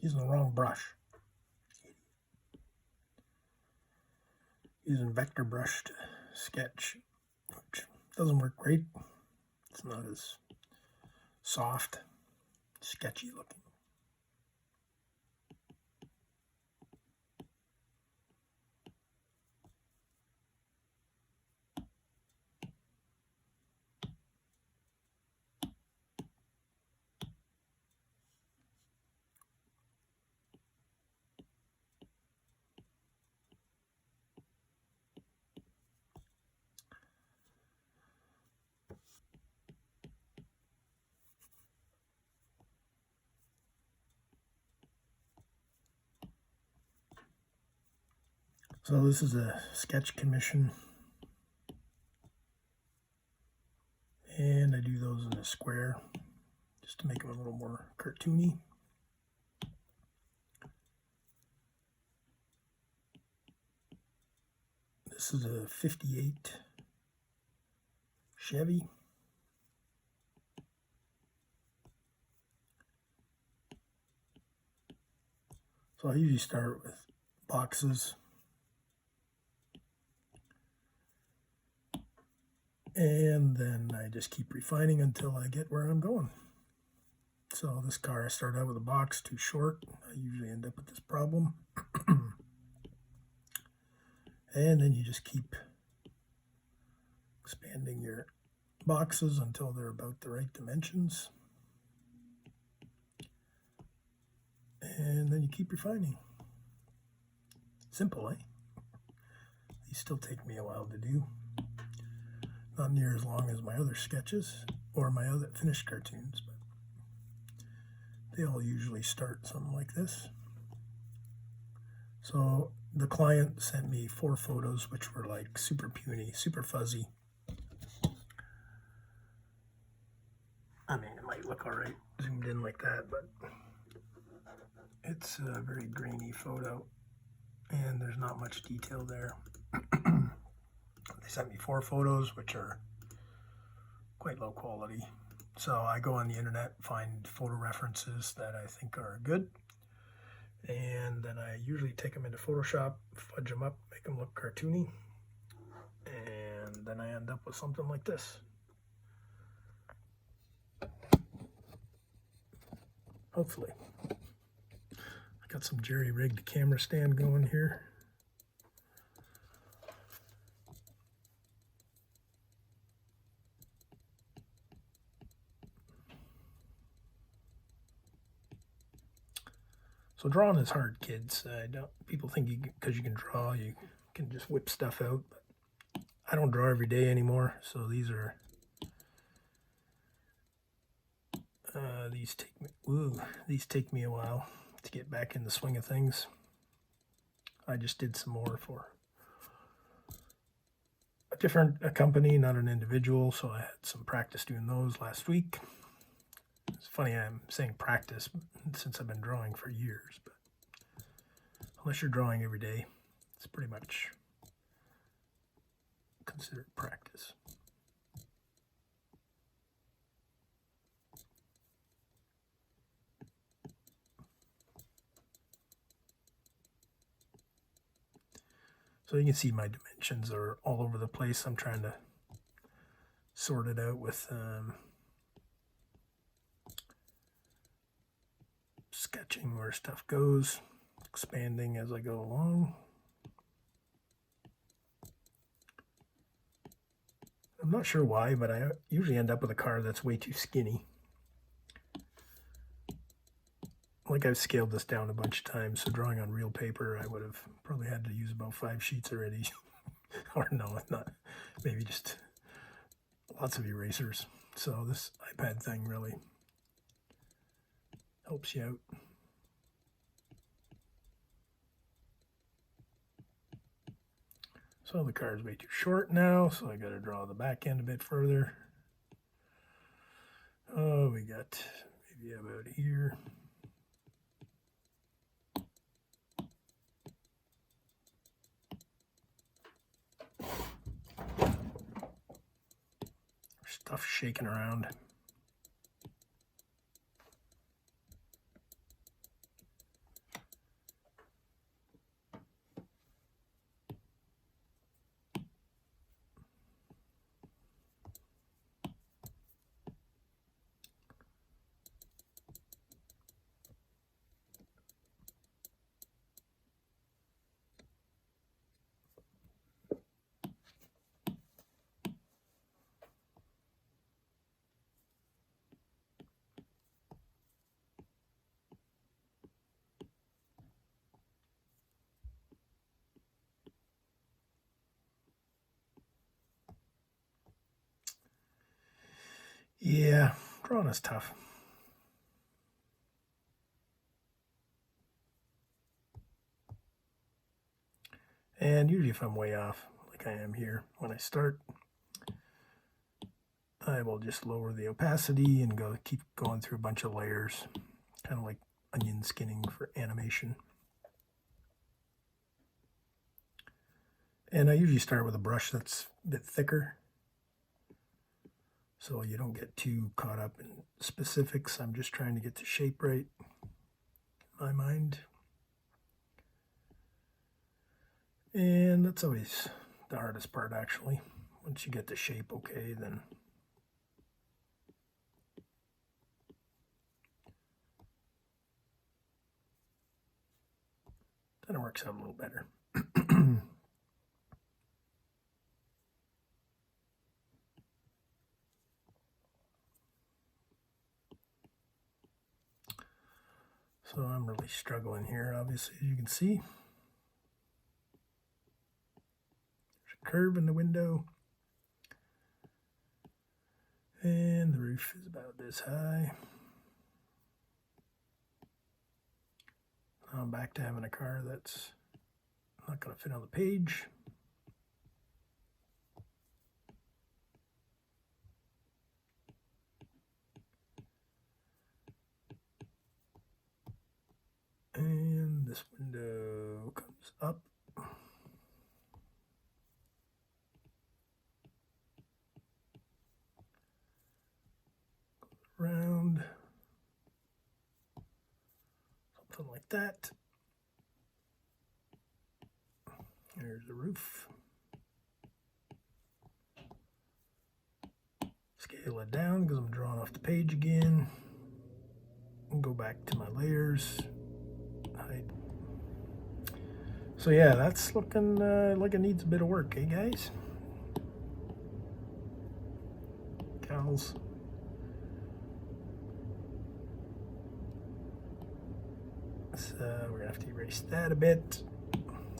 Using the wrong brush. Using vector brush to sketch, which doesn't work great. It's not as soft, sketchy looking. So this is a sketch commission, and I do those in a square just to make them a little more cartoony. This is a 58 Chevy. So I usually start with boxes. And then I just keep refining until I get where I'm going. So this car, I start out with a box too short. I usually end up with this problem. And then you just keep expanding your boxes until they're about the right dimensions. And then you keep refining. Simple, eh? These still take me a while to do. Not near as long as my other sketches or my other finished cartoons, but they all usually start something like this. So the client sent me 4 photos, which were like super puny, super fuzzy. I mean, it might look all right zoomed in like that, but it's a very grainy photo and there's not much detail there. They sent me 4 photos, which are quite low quality. So I go on the internet, find photo references that I think are good, and then I usually take them into Photoshop, fudge them up, make them look cartoony, and then I end up with something like this. Hopefully. I got some jerry-rigged camera stand going here. So drawing is hard, kids. People think because you can draw, you can just whip stuff out. But I don't draw every day anymore, so these are these take me a while to get back in the swing of things. I just did some more for a company, not an individual, so I had some practice doing those last week. It's funny I'm saying practice since I've been drawing for years, but unless you're drawing every day, it's pretty much considered practice. So you can see my dimensions are all over the place. I'm trying to sort it out with sketching where stuff goes, expanding as I go along. I'm not sure why, but I usually end up with a car that's way too skinny. Like I've scaled this down a bunch of times, so drawing on real paper, I would have probably had to use about 5 sheets already. Or no, not, maybe just lots of erasers. So this iPad thing really helps you out. So the car is way too short now, so I got to draw the back end a bit further. Oh, we got maybe about here. Stuff shaking around. Yeah, drawing is tough. And usually if I'm way off, like I am here, when I start, I will just lower the opacity and keep going through a bunch of layers, kind of like onion skinning for animation. And I usually start with a brush that's a bit thicker, so you don't get too caught up in specifics. I'm just trying to get the shape right in my mind. And that's always the hardest part, actually. Once you get the shape okay, then it works out a little better. So I'm really struggling here, obviously, as you can see. There's a curve in the window. And the roof is about this high. Now I'm back to having a car that's not going to fit on the page. And this window comes up. Around. Something like that. There's the roof. Scale it down because I'm drawing off the page again. And go back to my layers. Hide. So yeah, that's looking like it needs a bit of work, eh guys? Cows. So we're gonna have to erase that a bit.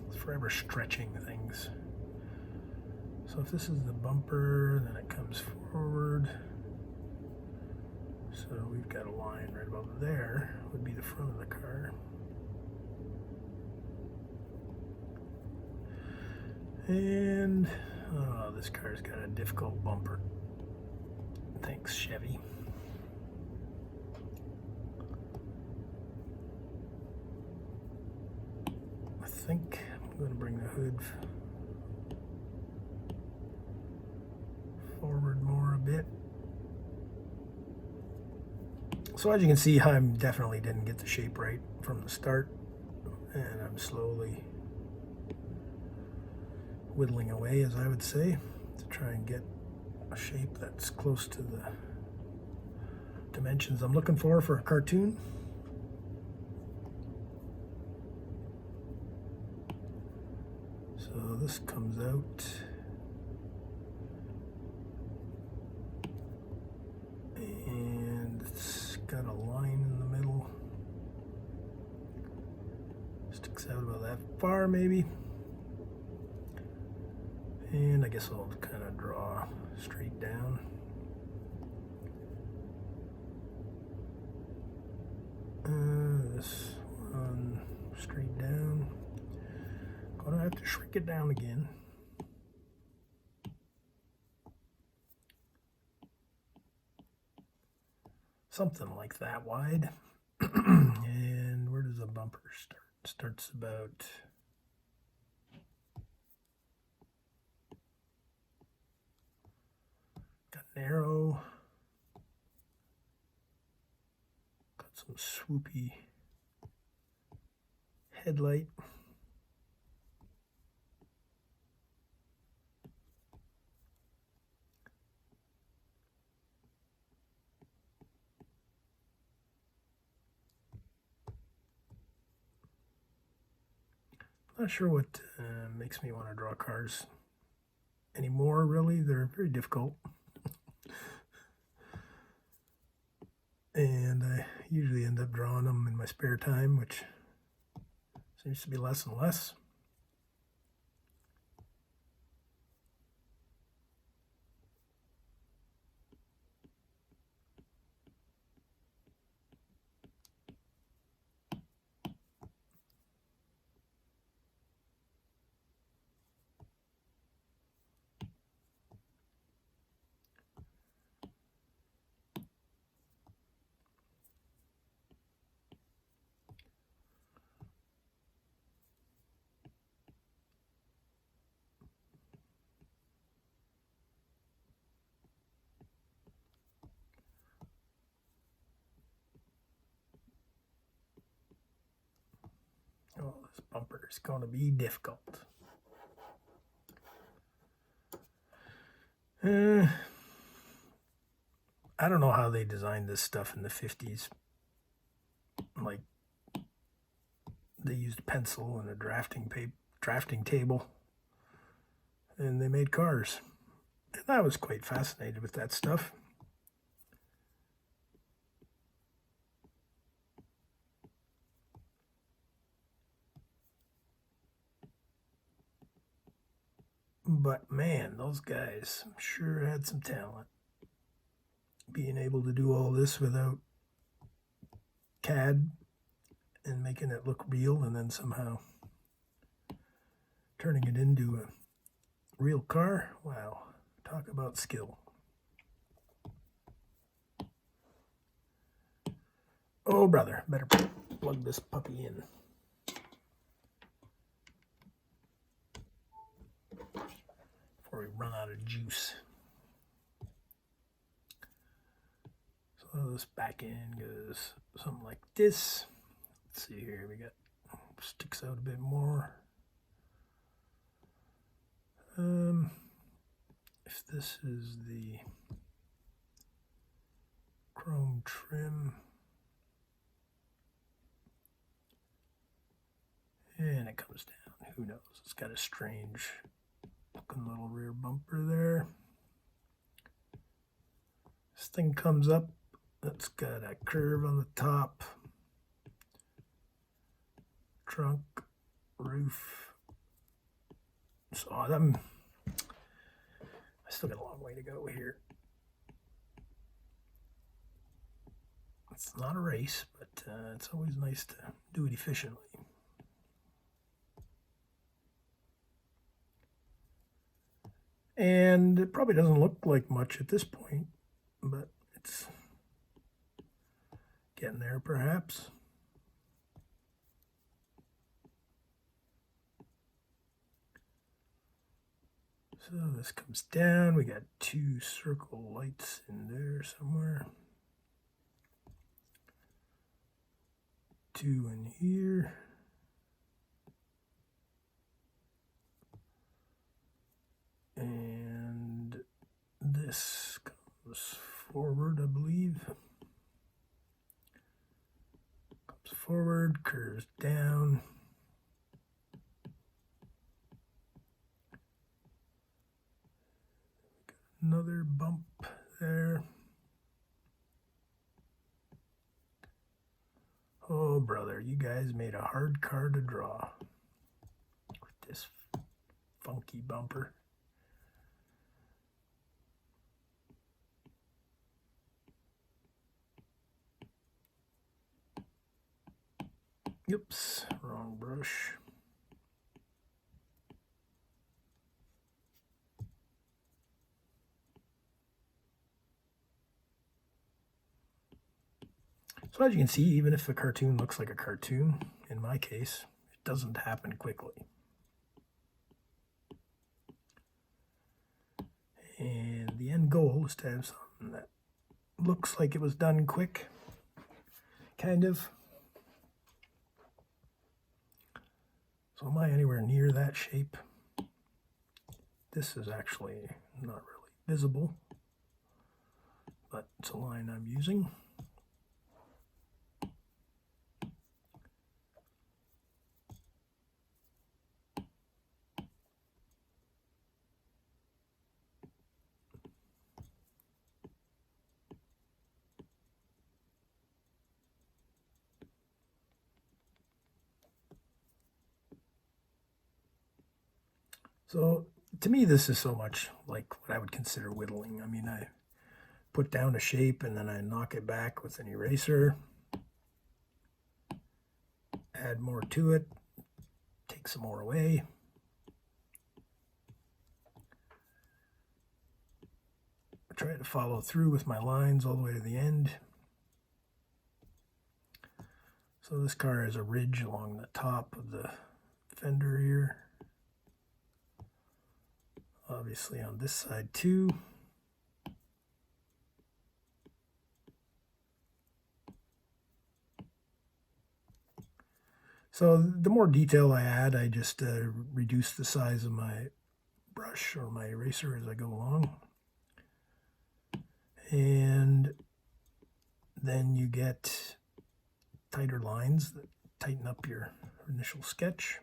It's forever stretching things. So if this is the bumper, then it comes forward. So we've got a line right above there, would be the front of the car. And, oh, this car's got a difficult bumper. Thanks, Chevy. I think I'm going to bring the hood forward more a bit. So as you can see, I definitely didn't get the shape right from the start, and I'm slowly whittling away, as I would say, to try and get a shape that's close to the dimensions I'm looking for a cartoon. So this comes out, and it's got a line in the middle. Sticks out about that far, maybe. And I guess I'll kind of draw straight down. This one straight down. Gonna have to shrink it down again. Something like that wide. And where does the bumper start? It starts about narrow, got some swoopy headlight. Not sure what makes me want to draw cars anymore, really. They're very difficult. And I usually end up drawing them in my spare time, which seems to be less and less. This bumper is going to be difficult. I don't know how they designed this stuff in the 50s. Like, they used a pencil and a drafting table, and they made cars. And I was quite fascinated with that stuff. But man, those guys sure had some talent. Being able to do all this without CAD and making it look real, and then somehow turning it into a real car. Wow, talk about skill. Oh brother, better plug this puppy in before we run out of juice. So this back end goes something like this. Let's see here, we got, sticks out a bit more. If this is the chrome trim, and it comes down, who knows, it's got a strange looking little rear bumper there. This thing comes up, it's got a curve on the top, trunk, roof. So I still got a long way to go here. It's not a race, but it's always nice to do it efficiently. And it probably doesn't look like much at this point, but it's getting there perhaps. So this comes down, we got two circle lights in there somewhere. Two in here. And this comes forward, I believe. Comes forward, curves down. Another bump there. Oh brother, you guys made a hard car to draw with this funky bumper. Oops, wrong brush. So as you can see, even if a cartoon looks like a cartoon, in my case, it doesn't happen quickly. And the end goal is to have something that looks like it was done quick, kind of. So am I anywhere near that shape? This is actually not really visible, but it's a line I'm using. So to me, this is so much like what I would consider whittling. I mean, I put down a shape and then I knock it back with an eraser, add more to it, take some more away. I try to follow through with my lines all the way to the end. So this car has a ridge along the top of the fender here. Obviously on this side too. So the more detail I add, I just reduce the size of my brush or my eraser as I go along. And then you get tighter lines that tighten up your initial sketch.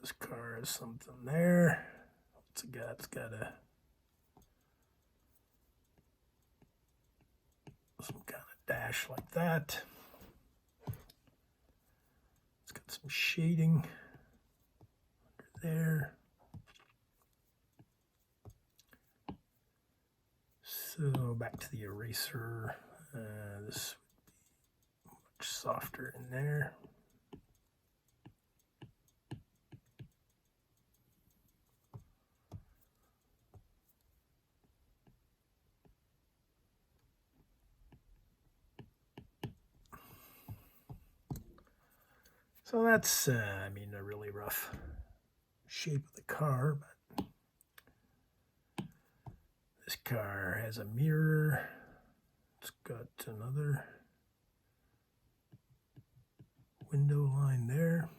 This car has something there. What's it got? It's got some kind of dash like that. It's got some shading under there. So back to the eraser. This would be much softer in there. So that's, I mean, a really rough shape of the car, but this car has a mirror. It's got another window line there.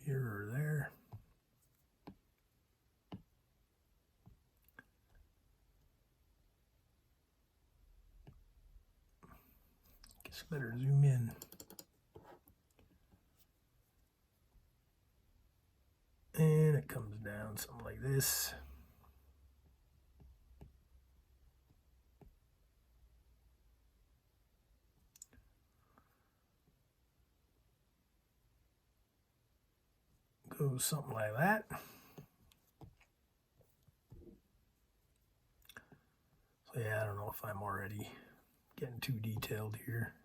Mirror there. Guess I better zoom in. And it comes down something like this. Goes something like that. So yeah, I don't know if I'm already getting too detailed here.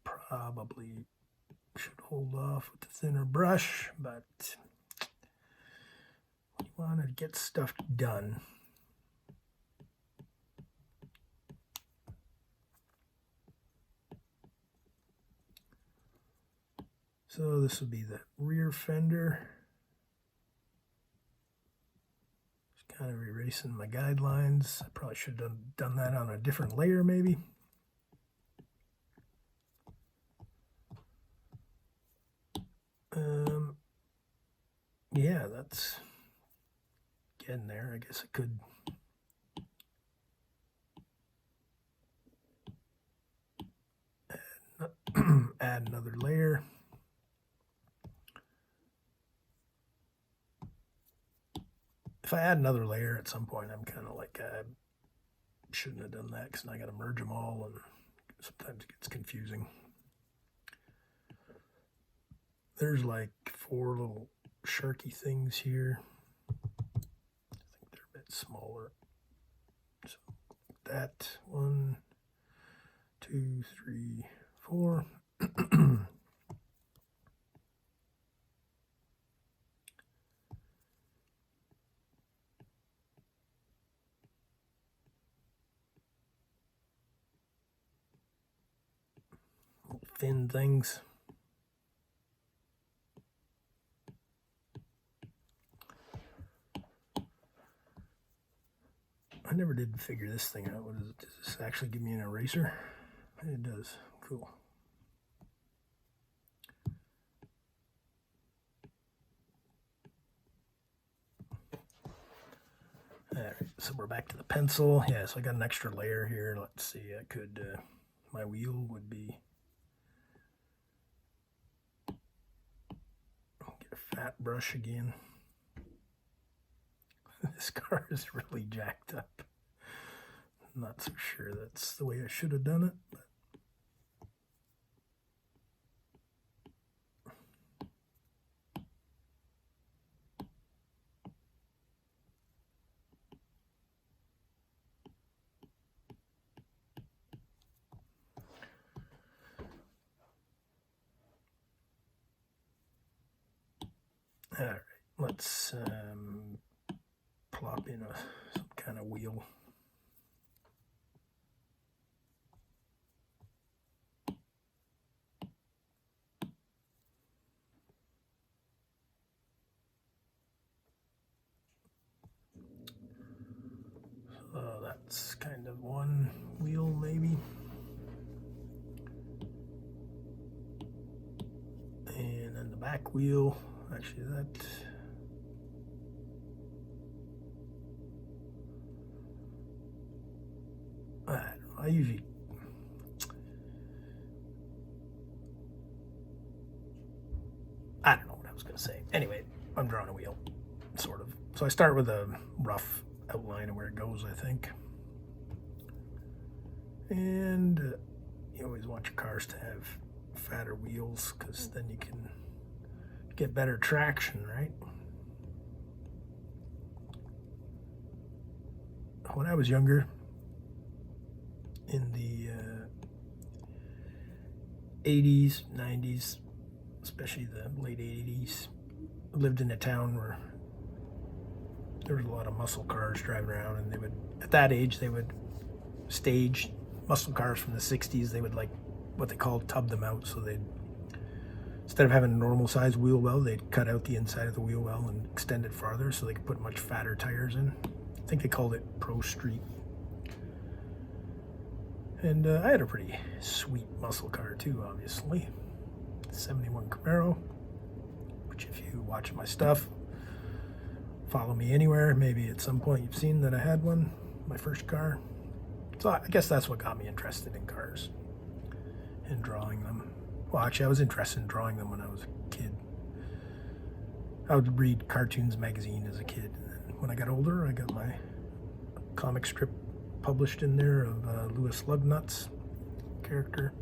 Probably should hold off with the thinner brush, but you want to get stuff done. So this will be the rear fender. Just kind of erasing my guidelines. I probably should have done that on a different layer maybe. Yeah, that's getting there. I guess I could add another layer. If I add another layer at some point, I'm kind of like, I shouldn't have done that because now I got to merge them all, and sometimes it gets confusing. There's like 4 little sharky things here. I think they're a bit smaller. So like that, 1, 2, 3, 4. Little thin things. I never did figure this thing out. What is it? Does this actually give me an eraser? It does. Cool. All right, so we're back to the pencil. Yeah, so I got an extra layer here. Let's see, I could, my wheel would be, get a fat brush again. This car is really jacked up. I'm not so sure that's the way I should have done it, but all right, let's plop in some kind of wheel. It's kind of one wheel maybe. And then the back wheel, actually that, I don't know, I usually, I don't know what I was gonna say. Anyway, I'm drawing a wheel, sort of. So I start with a rough outline of where it goes, I think. And you always want your cars to have fatter wheels because then you can get better traction, right? When I was younger, in the 80s, 90s, especially the late 80s, I lived in a town where there was a lot of muscle cars driving around, and they would, at that age, they would stage muscle cars from the 60s. They would, like, what they called tub them out. So they'd, instead of having a normal size wheel well, they'd cut out the inside of the wheel well and extend it farther so they could put much fatter tires in. I think they called it Pro Street. And I had a pretty sweet muscle car too, obviously. 71 Camaro, which if you watch my stuff, follow me anywhere, maybe at some point you've seen that I had one, my first car. So I guess that's what got me interested in cars and drawing them. Well, actually, I was interested in drawing them when I was a kid. I would read Cartoons magazine as a kid. And then when I got older, I got my comic strip published in there of Louis Lugnuts character.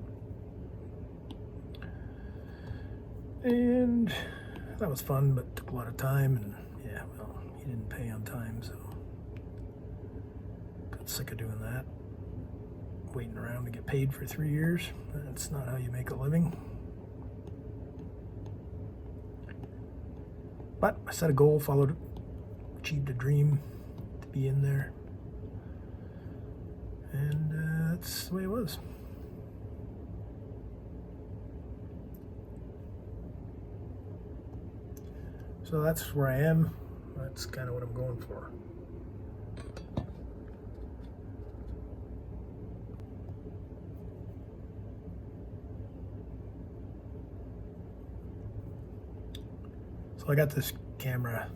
And that was fun, but took a lot of time. And yeah, well, he didn't pay on time, so got sick of doing that. Waiting around to get paid for 3 years. That's not how you make a living. But I set a goal, followed it, achieved a dream to be in there. And that's the way it was. So that's where I am. That's kind of what I'm going for. So I got this camera,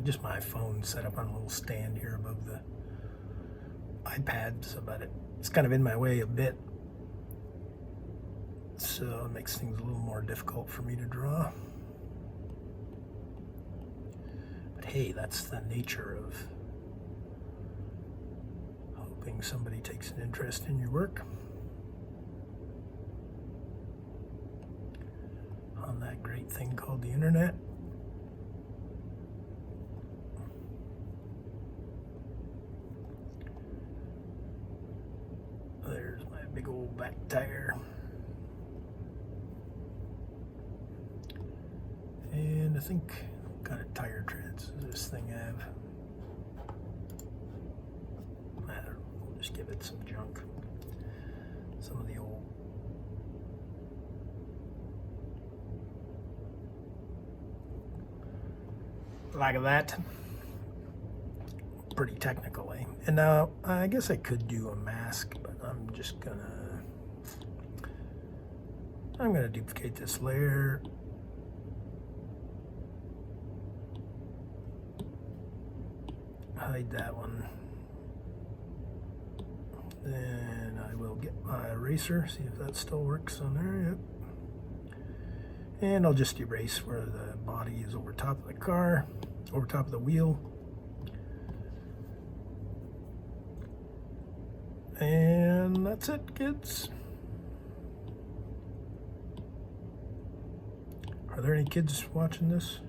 just my iPhone, set up on a little stand here above the iPad, so about it. It's kind of in my way a bit, so it makes things a little more difficult for me to draw. But hey, that's the nature of hoping somebody takes an interest in your work on that great thing called the internet. There's my big old back tire. And I think what kind of tire treads does this thing have? I don't know, we'll just give it some junk. Some of the old like that. Pretty technical, eh? And now I guess I could do a mask, but I'm gonna duplicate this layer. Hide that one. Then I will get my eraser, see if that still works on there. Yep. And I'll just erase where the body is over top of the car, over top of the wheel. And that's it, kids. Are there any kids watching this?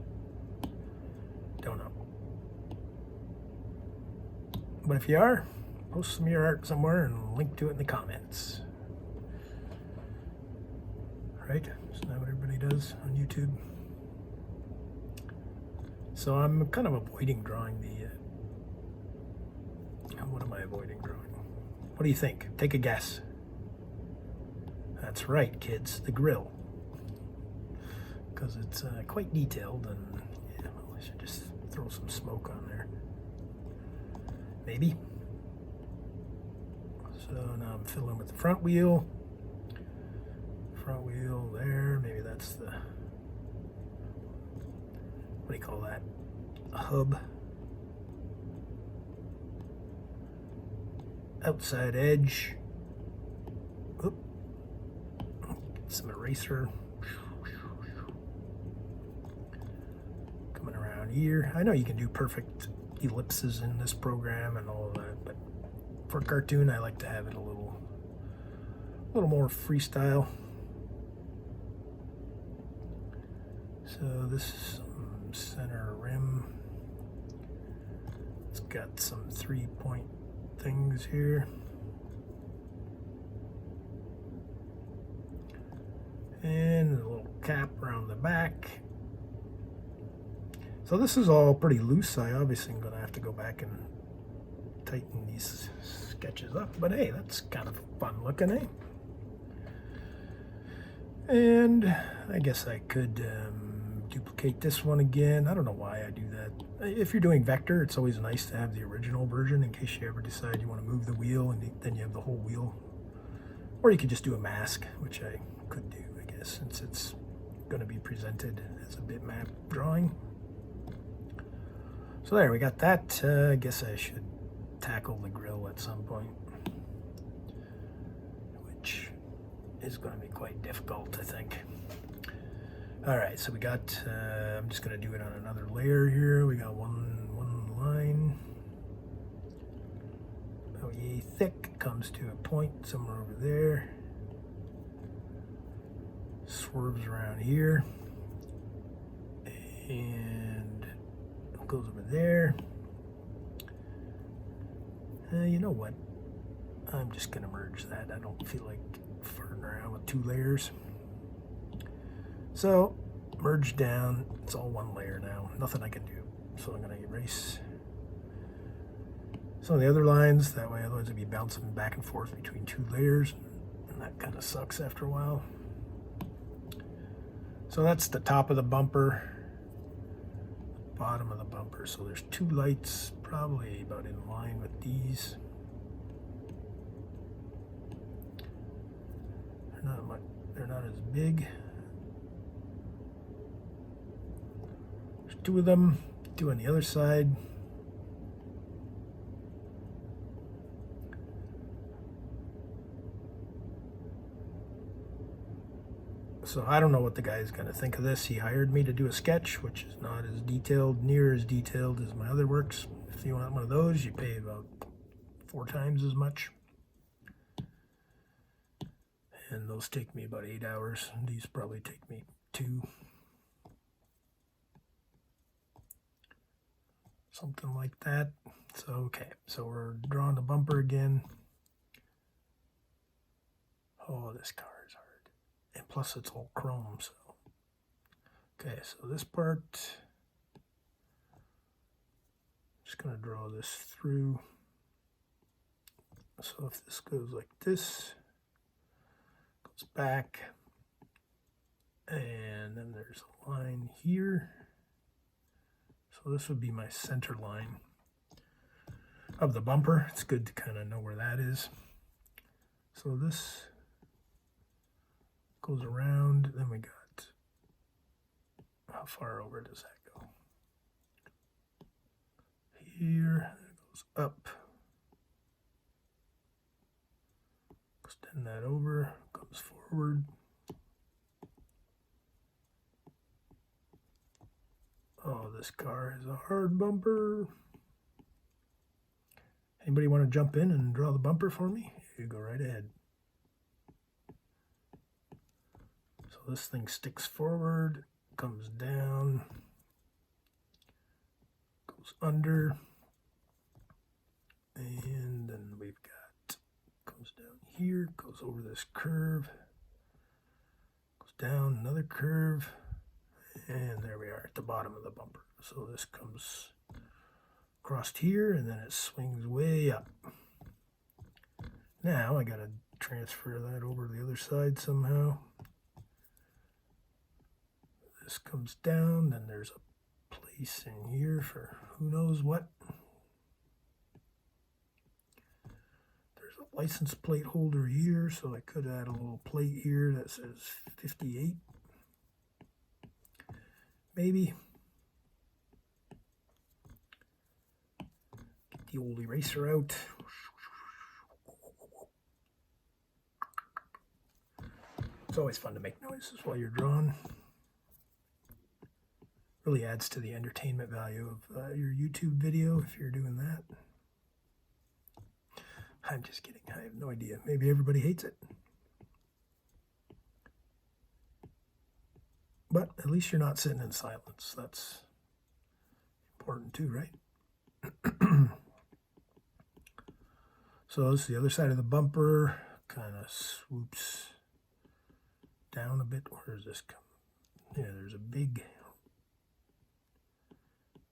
Don't know. But if you are, post some of your art somewhere and link to it in the comments. Right? Isn't that what everybody does on YouTube? So I'm kind of avoiding drawing the... what am I avoiding drawing? What do you think? Take a guess. That's right, kids, the grill. Because it's quite detailed, and yeah, well, I should just throw some smoke on there. Maybe. So now I'm filling with the front wheel. Front wheel there, maybe that's the, what do you call that? A hub. Outside edge. Oop. Some eraser. Coming around here. I know you can do perfect ellipses in this program and all of that, but for a cartoon I like to have it a little more freestyle. So this is some center rim. It's got some 3-point things here. And a little cap around the back. So this is all pretty loose. I obviously am going to have to go back and tighten these sketches up. But hey, that's kind of fun looking, eh? And I guess I could duplicate this one again. I don't know why I do that. If you're doing vector, it's always nice to have the original version in case you ever decide you want to move the wheel and then you have the whole wheel. Or you could just do a mask, which I could do, I guess, since it's going to be presented as a bitmap drawing. So there, we got that. I guess I should tackle the grill at some point, which is going to be quite difficult, I think. All right, so we got, I'm just going to do it on another layer here. We got one line, about yay thick, comes to a point somewhere over there, swerves around here, and goes over there. You know what? I'm just going to merge that. I don't feel like farting around with 2 layers. So, merge down. It's all 1 layer now. Nothing I can do. So I'm going to erase some of the other lines. That way, otherwise I'd be bouncing back and forth between 2 layers. And that kind of sucks after a while. So that's the top of the bumper. Bottom of the bumper. So there's 2 lights, probably about in line with these. They're not as big. There's 2 of them, 2 on the other side. So I don't know what the guy's going to think of this. He hired me to do a sketch, which is not as detailed, near as detailed as my other works. If you want one of those, you pay about 4 times as much. And those take me about 8 hours. These probably take me 2. Something like that. So, okay. So we're drawing the bumper again. Oh, this car is hard. And plus it's all chrome, so. Okay, so this part, just gonna draw this through. So if this goes like this, goes back, and then there's a line here. So this would be my center line of the bumper. It's good to kind of know where that is. So this goes around, then we got, how far over does that go? Here, it goes up. Extend that over, comes forward. Oh, this car is a hard bumper. Anybody want to jump in and draw the bumper for me? You go right ahead. So this thing sticks forward, comes down, goes under, and then we've got, comes down here, goes over this curve, goes down another curve, and there we are at the bottom of the bumper. So this comes across here, and then it swings way up. Now I gotta transfer that over to the other side somehow. This comes down, then there's a place in here for who knows what. There's license plate holder here, so I could add a little plate here that says 58. Maybe. Get the old eraser out. It's always fun to make noises while you're drawing. Really adds to the entertainment value of your YouTube video if you're doing that. I'm just kidding. I have no idea. Maybe everybody hates it. But at least you're not sitting in silence. That's important too, right? So this is the other side of the bumper. Kind of swoops down a bit. Where does this come? Yeah, there's a big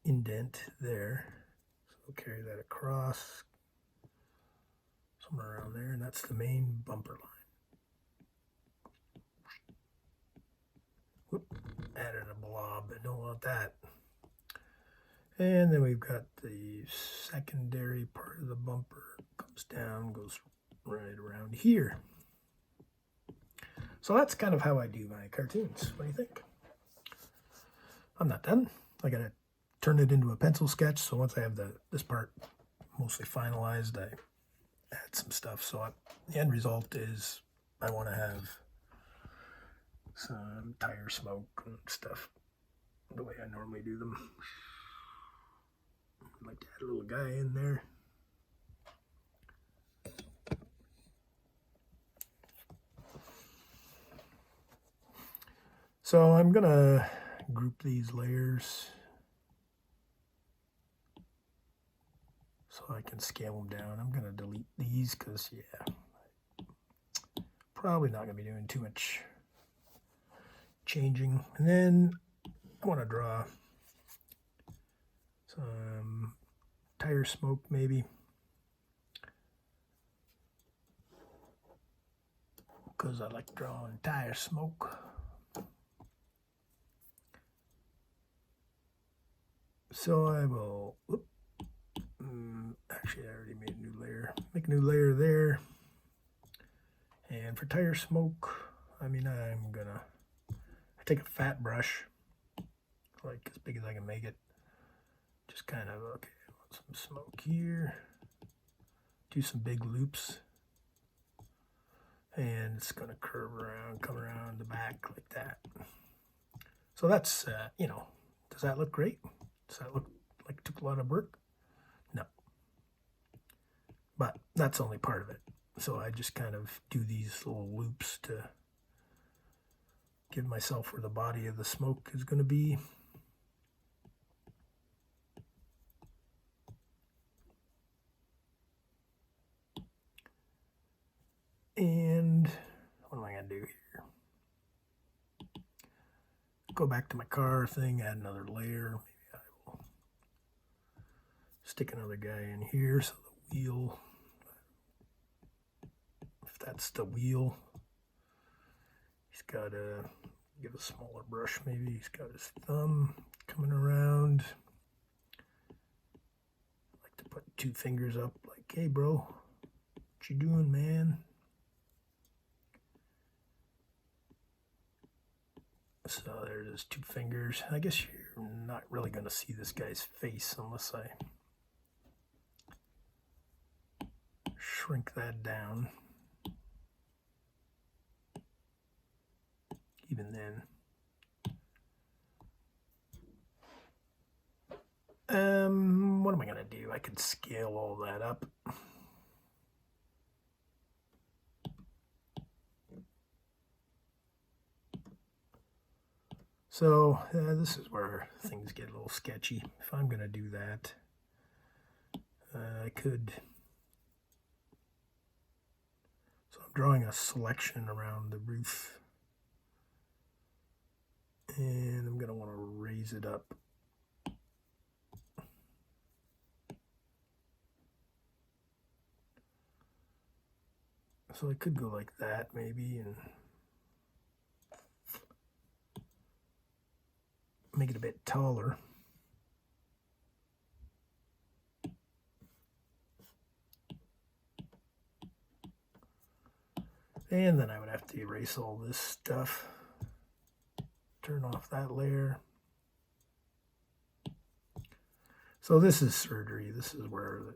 indent there. So we'll carry that across somewhere around there, and that's the main bumper line. Whoop, added a blob. I don't want that. And then we've got the secondary part of the bumper. Comes down, goes right around here. So that's kind of how I do my cartoons. What do you think? I'm not done. I gotta turn it into a pencil sketch. So once I have this part mostly finalized, I add some stuff. So the end result is I want to have some tire smoke and stuff the way I normally do them. I'd like to add a little guy in there. So I'm gonna group these layers so I can scale them down. I'm gonna delete these because, yeah, probably not gonna be doing too much changing. And then I want to draw some tire smoke maybe, because I like drawing tire smoke. So I will, actually I already made a new layer. Make a new layer there. And for tire smoke, I mean, I take a fat brush, like as big as I can make it. Just kind of, okay, I want some smoke here. Do some big loops. And it's going to curve around, come around the back like that. So that's, you know, does that look great? Does that look like it took a lot of work? No. But that's only part of it. So I just kind of do these little loops to give myself where the body of the smoke is going to be. And what am I going to do here? Go back to my car thing, add another layer. Maybe I will stick another guy in here so the wheel, if that's the wheel, he's got to get a smaller brush maybe. He's got his thumb coming around. I like to put 2 fingers up like, hey bro, what you doing, man? So there's his 2 fingers. I guess you're not really going to see this guy's face unless I shrink that down. Even then. What am I going to do? I could scale all that up. So this is where things get a little sketchy. If I'm going to do that, I could. So I'm drawing a selection around the roof. And I'm going to want to raise it up. So I could go like that maybe and make it a bit taller. And then I would have to erase all this stuff. Turn off that layer. So this is surgery. This is where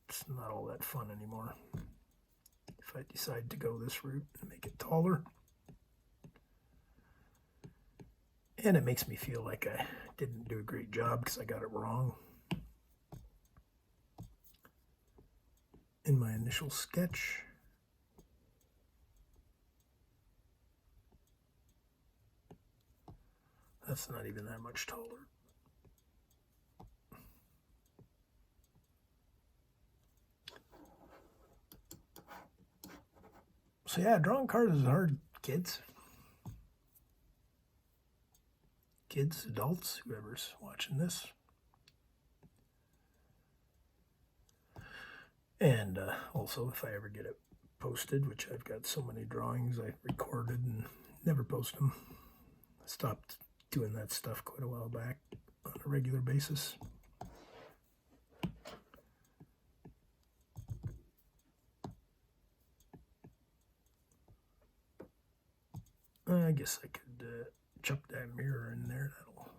it's not all that fun anymore. If I decide to go this route and make it taller. And it makes me feel like I didn't do a great job because I got it wrong in my initial sketch. That's not even that much taller. So yeah, drawing cars is hard, kids. Kids, adults, whoever's watching this. And also, if I ever get it posted, which I've got so many drawings I recorded and never post them. I stopped doing that stuff quite a while back on a regular basis. I guess I could chuck that mirror in there. That'll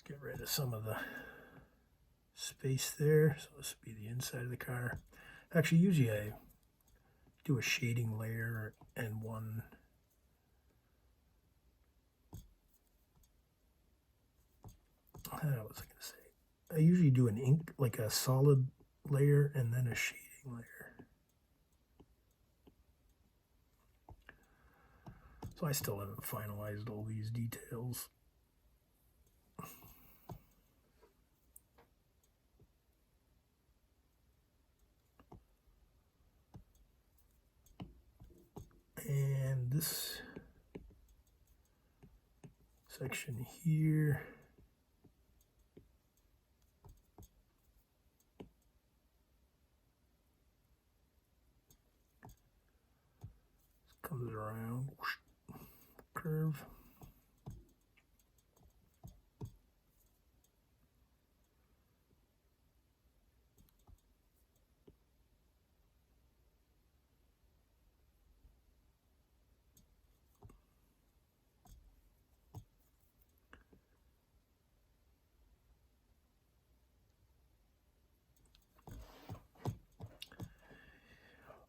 get rid of some of the space there. So this would be the inside of the car. Actually, usually I do a shading layer and one what was I going to say? I usually do an ink, like a solid layer and then a shading layer. So I still haven't finalized all these details. And this section here, comes around, whoosh, curve.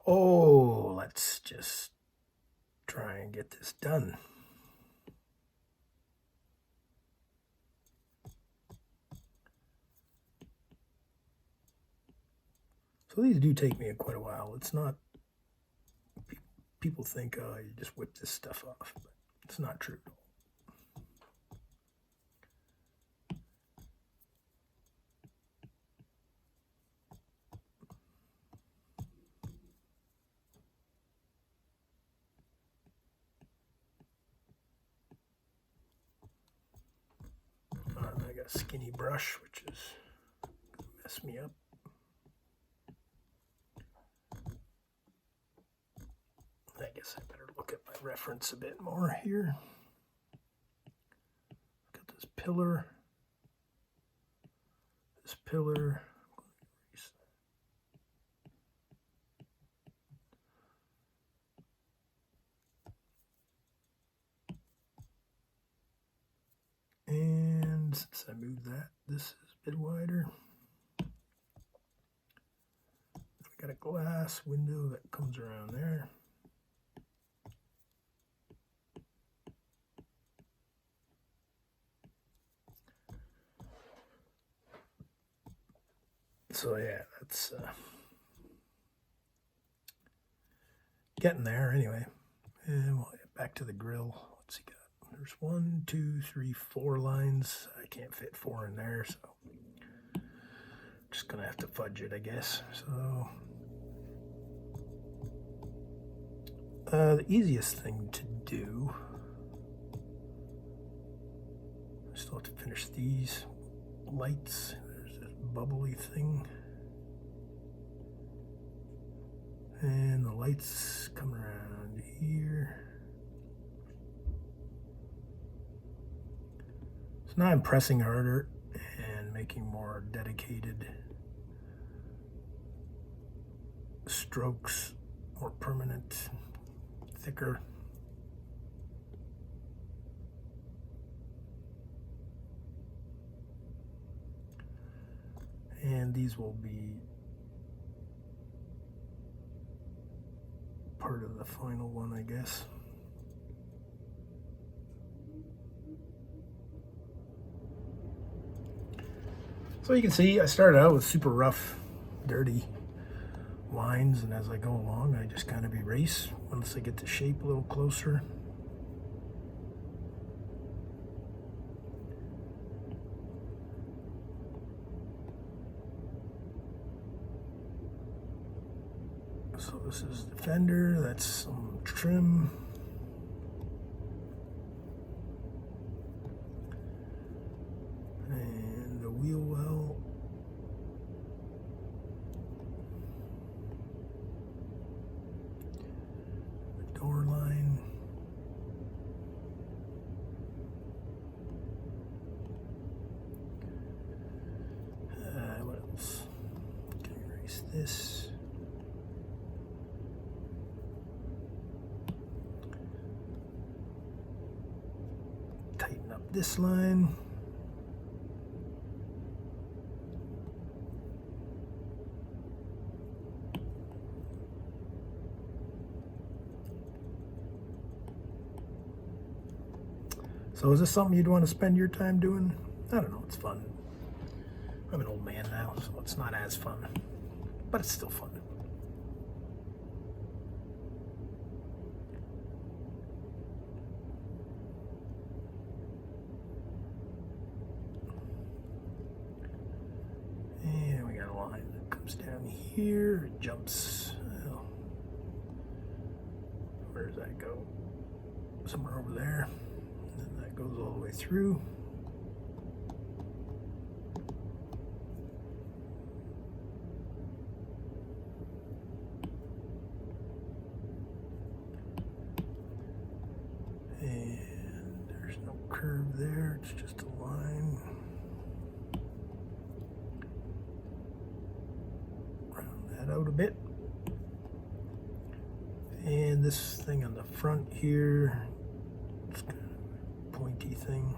Oh, let's just try and get this done. So these do take me quite a while. It's not, people think, oh, you just whip this stuff off, but it's not true. I got a skinny brush, which is going to mess me up. I guess I better look at my reference a bit more here. Got this pillar. This pillar. And since I moved that, this is a bit wider. We got a glass window that comes around there. So yeah, that's getting there anyway. And we'll get back to the grill. What's he got? There's 1, 2, 3, 4 lines. I can't fit 4 in there, so just gonna have to fudge it, I guess. So the easiest thing to do, I still have to finish these lights. There's this bubbly thing. And the lights come around here. So now I'm pressing harder and making making more dedicated strokes, more permanent, thicker. And these will be part of the final one, I guess. So you can see I started out with super rough, dirty lines, and as I go along I just kind of erase once I get the shape a little closer. So this is the fender, that's some trim. And the wheel well. The door line. What else? Can erase this. Tighten up this line. So is this something you'd want to spend your time doing? I don't know, it's fun. I'm an old man now, so it's not as fun, but it's still fun. And we got a line that comes down here, it jumps, well, where does that go? Somewhere over there. Goes all the way through. And there's no curve there, it's just a line. Round that out a bit. And this thing on the front here, it's kind of pointy thing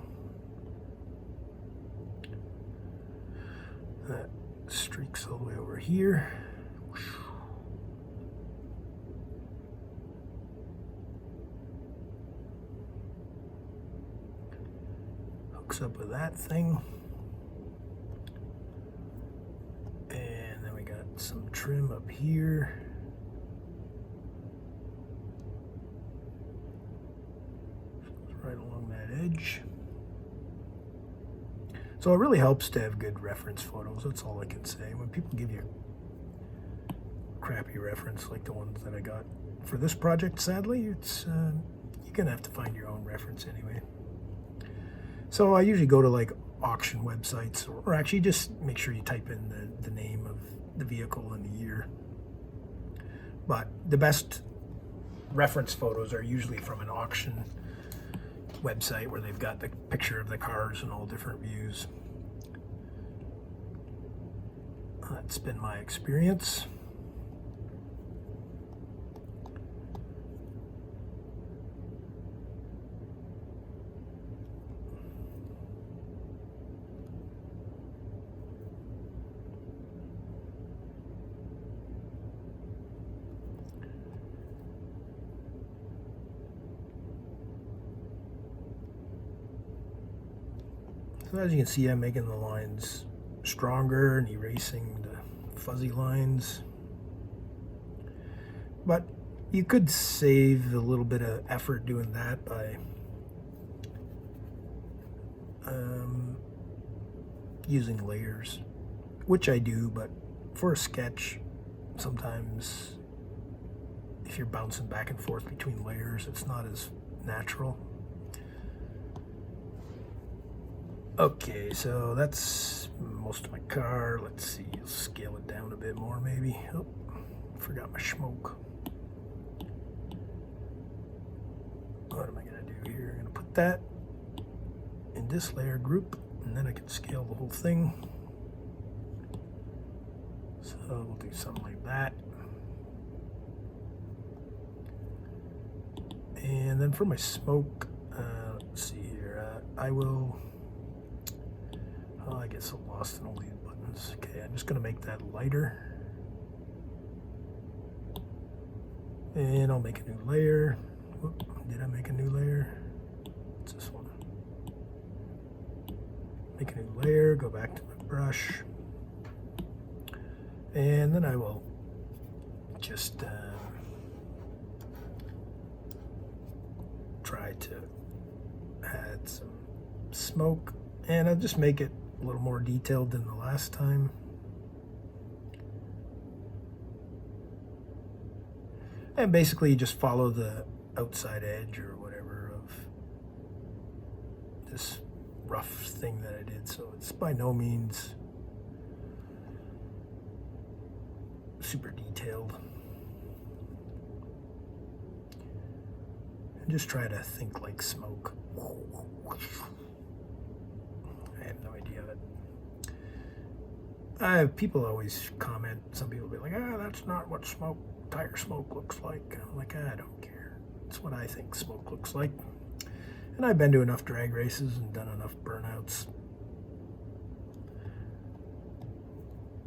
that streaks all the way over here. Hooks up with that thing, and then we got some trim up here. Right along that edge. So it really helps to have good reference photos. That's all I can say. When people give you a crappy reference like the ones that I got for this project, sadly, it's you're gonna have to find your own reference anyway. So I usually go to like auction websites, or actually just make sure you type in the name of the vehicle and the year. But the best reference photos are usually from an auction website where they've got the picture of the cars in all different views. That's been my experience. So as you can see, I'm making the lines stronger and erasing the fuzzy lines. But you could save a little bit of effort doing that by using layers, which I do, but for a sketch, sometimes if you're bouncing back and forth between layers, it's not as natural. Okay, so that's most of my car. Let's see, I'll scale it down a bit more maybe. Oh, forgot my smoke. What am I gonna do here? I'm gonna put that in this layer group, and then I can scale the whole thing. So we'll do something like that. And then for my smoke, let's see here, I will, oh, I get so lost in all these buttons. Okay, I'm just going to make that lighter. And I'll make a new layer. Whoop, did I make a new layer? What's this one? Make a new layer, go back to my brush. And then I will just try to add some smoke, and I'll just make it a little more detailed than the last time. And basically you just follow the outside edge or whatever of this rough thing that I did. So it's by no means super detailed. And just try to think like smoke. I have no idea of it. People always comment, some people be like, that's not what tire smoke looks like. I'm like, I don't care. It's what I think smoke looks like. And I've been to enough drag races and done enough burnouts.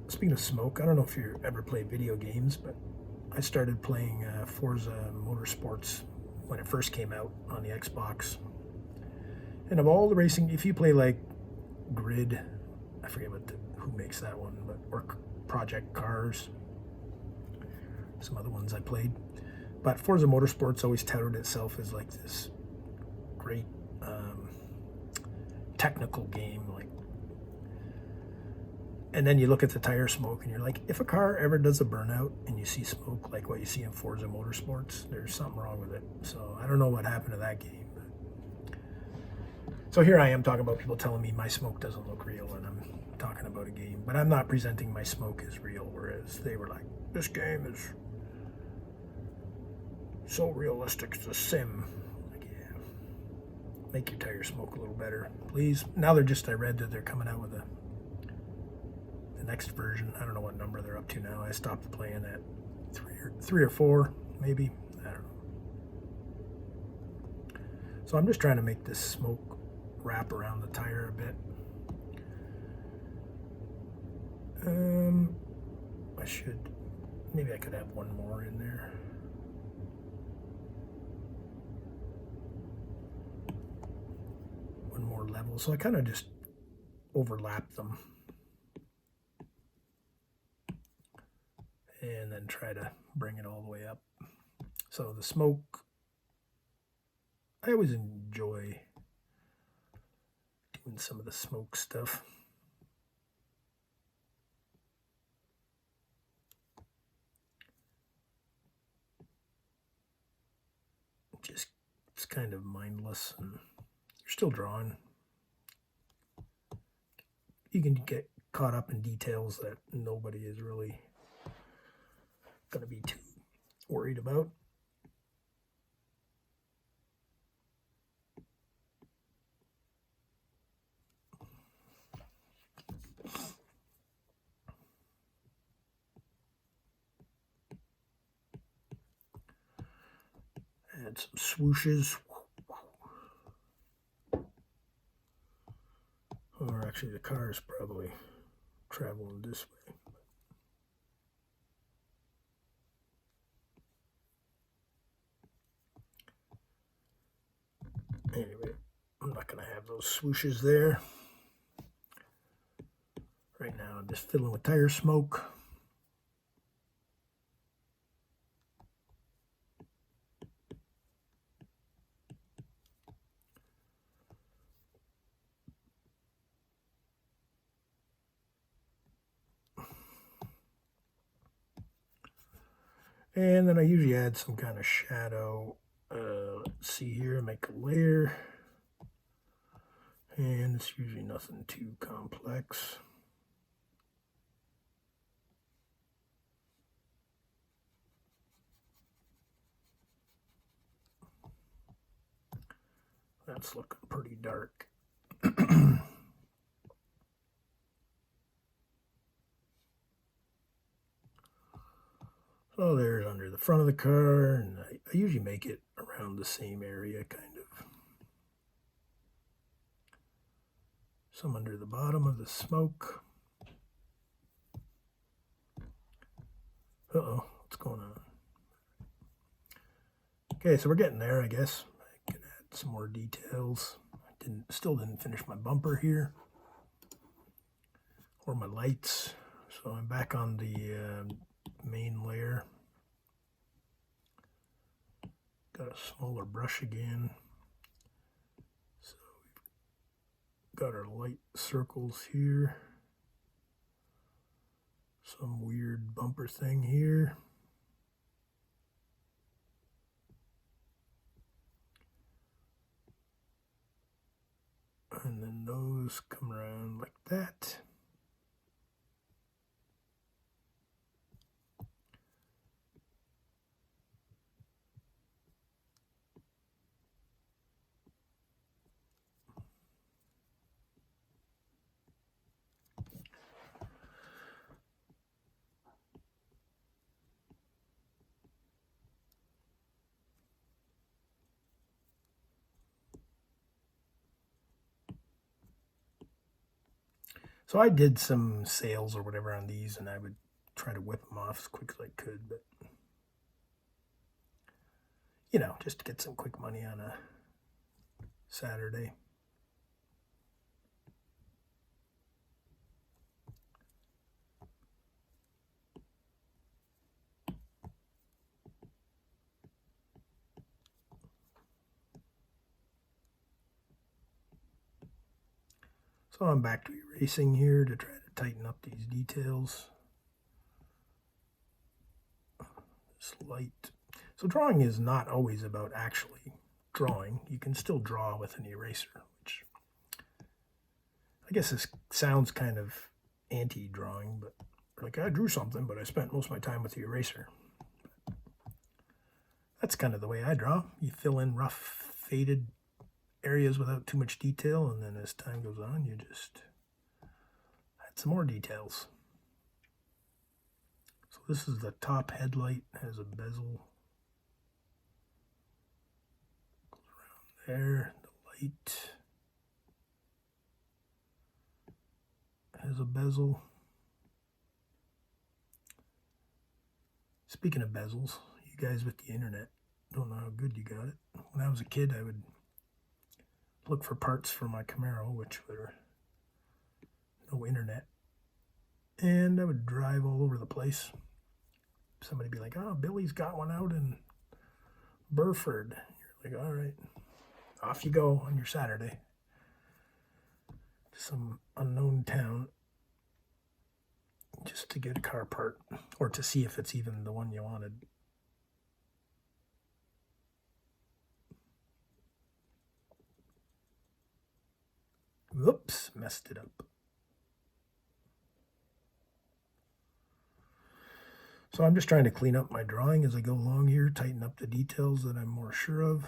Speaking of smoke, I don't know if you ever played video games, but I started playing Forza Motorsports when it first came out on the Xbox. And of all the racing, if you play like Grid, I forget who makes that one, but or Project Cars, some other ones I played. But Forza Motorsports always touted itself as like this great technical game, like. And then you look at the tire smoke and you're like, if a car ever does a burnout and you see smoke like what you see in Forza Motorsports, there's something wrong with it. So I don't know what happened to that game. So here I am talking about people telling me my smoke doesn't look real, and I'm talking about a game. But I'm not presenting my smoke as real, whereas they were like, this game is so realistic, it's a sim. Like, yeah, make your tire smoke a little better, please. Now I read that they're coming out with the next version. I don't know what number they're up to now. I stopped playing at three or four, maybe. I don't know. So I'm just trying to make this smoke wrap around the tire a bit. Maybe I could have one more in there. One more level. So I kind of just overlap them. And then try to bring it all the way up. So the smoke, I always enjoy doing some of the smoke stuff. Just, it's kind of mindless, and you're still drawing. You can get caught up in details that nobody is really going to be too worried about. Add some swooshes. Or actually the car is probably traveling this way. Anyway, I'm not going to have those swooshes there. Right now I'm just filling with tire smoke. And then I usually add some kind of shadow. Let's see here, make a layer. And it's usually nothing too complex. That's looking pretty dark. So there's under the front of the car, and I usually make it around the same area, kind of. Some under the bottom of the smoke. Uh-oh, what's going on? Okay, so we're getting there, I guess. I can add some more details. I still didn't finish my bumper here, or my lights. So I'm back on the main layer. Got a smaller brush again. So we've got our light circles here. Some weird bumper thing here. And then those come around like that. So I did some sales or whatever on these, and I would try to whip them off as quick as I could, but you know, just to get some quick money on a Saturday. So I'm back to erasing here to try to tighten up these details. This light. So drawing is not always about actually drawing. You can still draw with an eraser, which I guess this sounds kind of anti-drawing, but like I drew something, but I spent most of my time with the eraser. That's kind of the way I draw. You fill in rough, faded areas without too much detail, and then as time goes on, you just add some more details. So this is the top headlight, has a bezel. Goes around there. The light has a bezel. Speaking of bezels, you guys with the internet don't know how good you got it. When I was a kid, I would look for parts for my Camaro, which were no internet, and I would drive all over the place. Somebody would be like, oh, Billy's got one out in Burford. You're like, all right, off you go on your Saturday to some unknown town just to get a car part, or to see if it's even the one you wanted. Whoops, messed it up. So I'm just trying to clean up my drawing as I go along here, tighten up the details that I'm more sure of.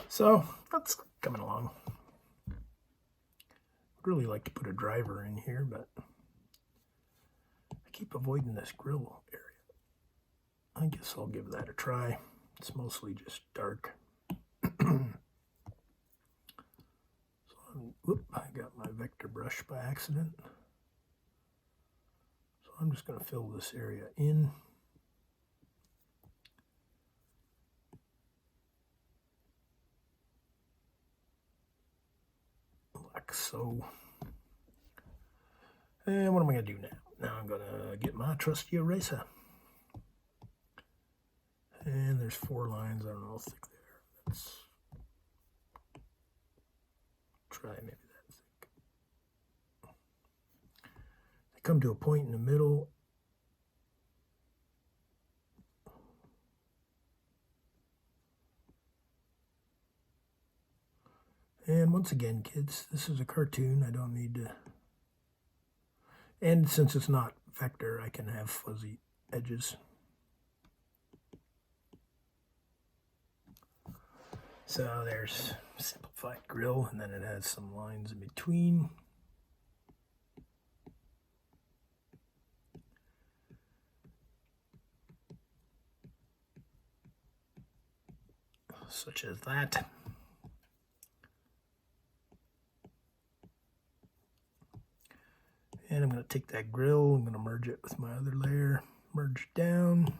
So that's coming along. I'd really like to put a driver in here, but I keep avoiding this grill area. I guess I'll give that a try. It's mostly just dark. Whoop, I got my vector brush by accident. So I'm just going to fill this area in. Like so. And what am I going to do now? Now I'm going to get my trusty eraser. And there's 4 lines. I don't know how thick they are. That's probably maybe that's thick. They come to a point in the middle. And once again, kids, this is a cartoon. I don't need to... And since it's not vector, I can have fuzzy edges. So there's simplified grill, and then it has some lines in between. Such as that. And I'm going to take that grill, I'm going to merge it with my other layer, merge down.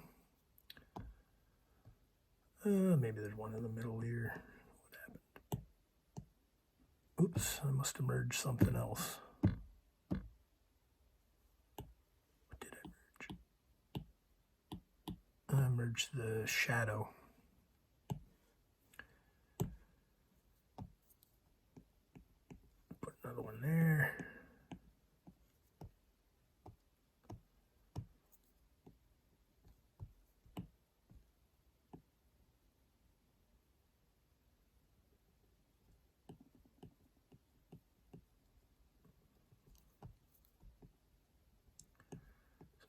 Maybe there's one in the middle here. What happened? Oops, I must have merged something else. What did I merge? I merged the shadow. Put another one there.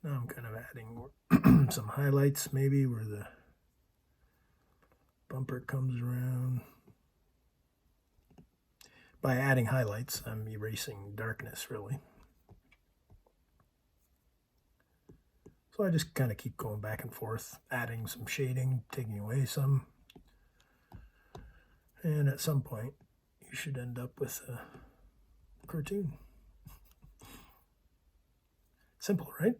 Now I'm kind of adding some highlights, maybe where the bumper comes around. By adding highlights, I'm erasing darkness, really. So I just kind of keep going back and forth, adding some shading, taking away some. And at some point, you should end up with a cartoon. Simple, right?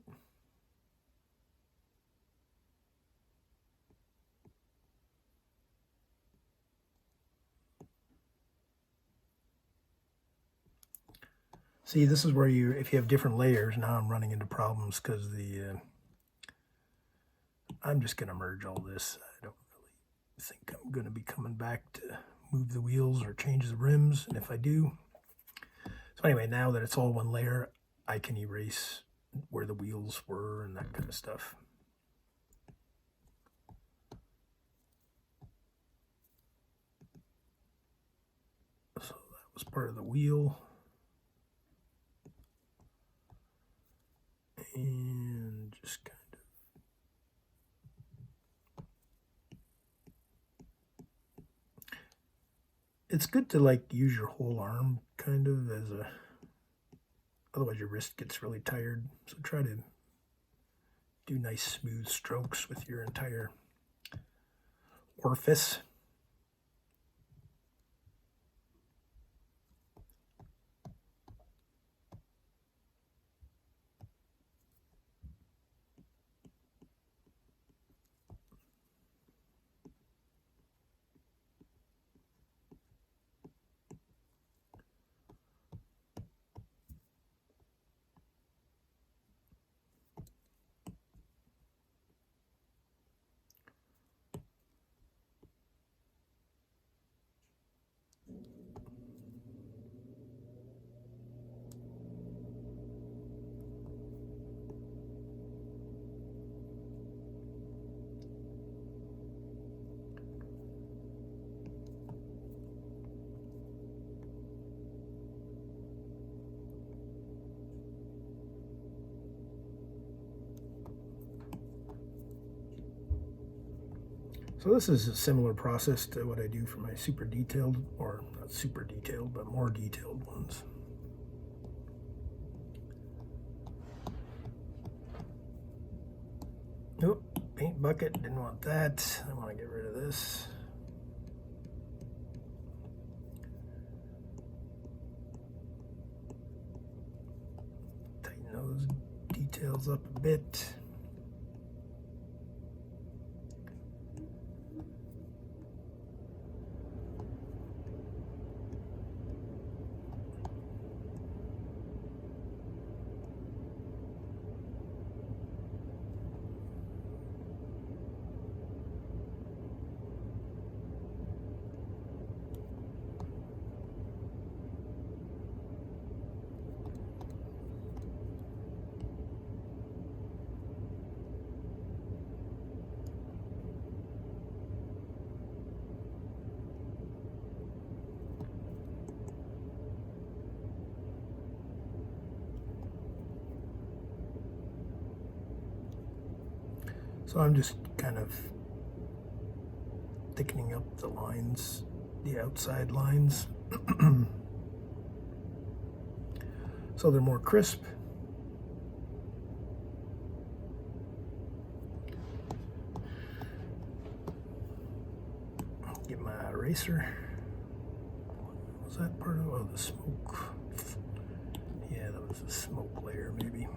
See, this is where you, if you have different layers, now I'm running into problems because I'm just going to merge all this. I don't really think I'm going to be coming back to move the wheels or change the rims, and if I do. So anyway, now that it's all one layer, I can erase where the wheels were and that kind of stuff. So that was part of the wheel. And just kind of it's good to like use your whole arm kind of as a, otherwise your wrist gets really tired. So try to do nice smooth strokes with your entire orifice. So this is a similar process to what I do for my super detailed, or not super detailed, but more detailed ones. Nope, paint bucket, didn't want that. I want to get rid of this. Tighten those details up a bit. So I'm just kind of thickening up the lines, the outside lines, so they're more crisp. Get my eraser. Was that part of the smoke? Yeah, that was the smoke layer maybe.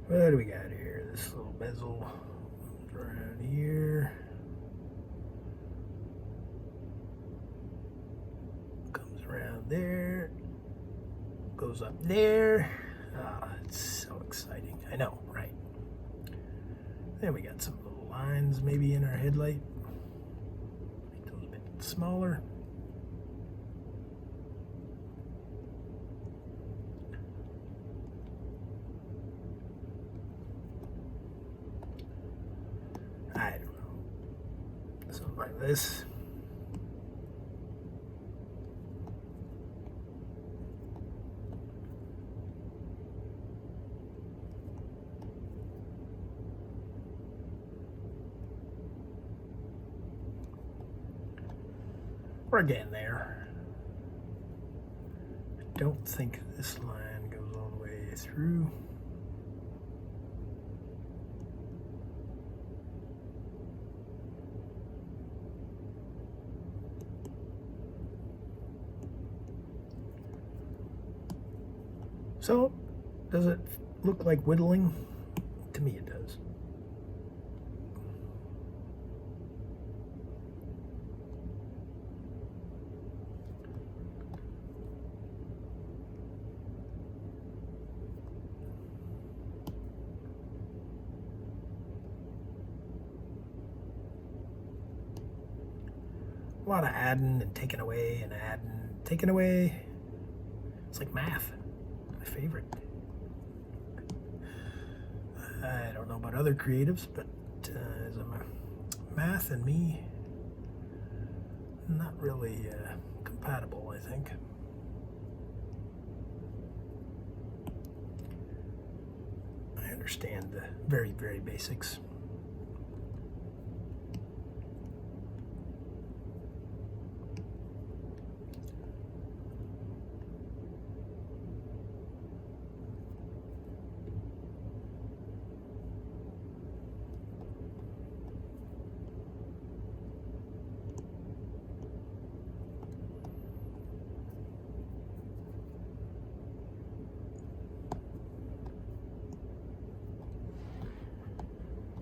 What do we got here? This little bezel comes around here. Comes around there. Goes up there. Ah, it's so exciting. I know, right? Then we got some little lines maybe in our headlight. Make those a bit smaller. I don't know. Something like this. We're getting there. I don't think this line goes all the way through. So, does it look like whittling? To me it does. A lot of adding and taking away and adding, taking away. It's like math, my favorite. I don't know about other creatives, but as math and me, not really compatible, I think. I understand the very, very basics.